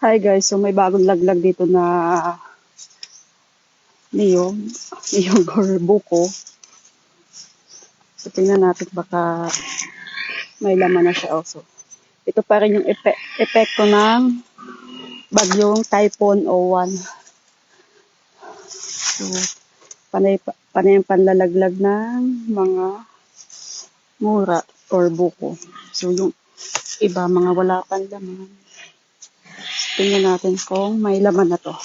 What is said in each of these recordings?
Hi guys, so may bagong laglag dito na niyog or buko. So tingnan natin baka may laman na siya also. Ito pa rin yung epekto ng bagyong Typhoon O1. So panay ang panlalaglag ng mga mura or buko. So yung iba mga wala pang laman. Tingnan natin kung may laman na to.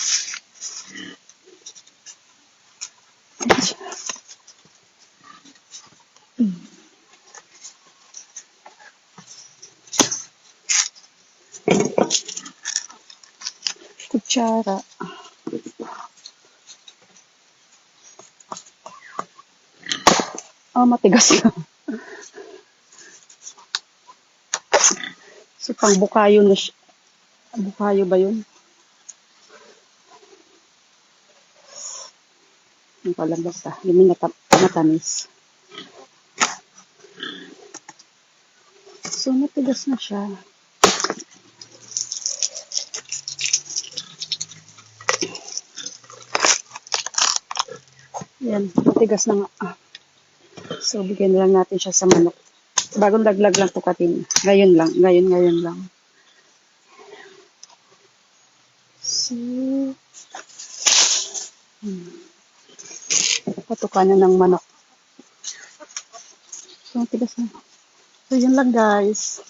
Kutsara. Matigas na. So pang bukayo na siya. Bukayo ba yun? Yung pala basta. Yun yung matamis. So matigas na siya. Yan, matigas na nga. So bigyan lang natin siya sa manok. Bagong laglag lang po katin. Ngayon lang. So, patukan na ng manok. So matigas na. So yun lang guys.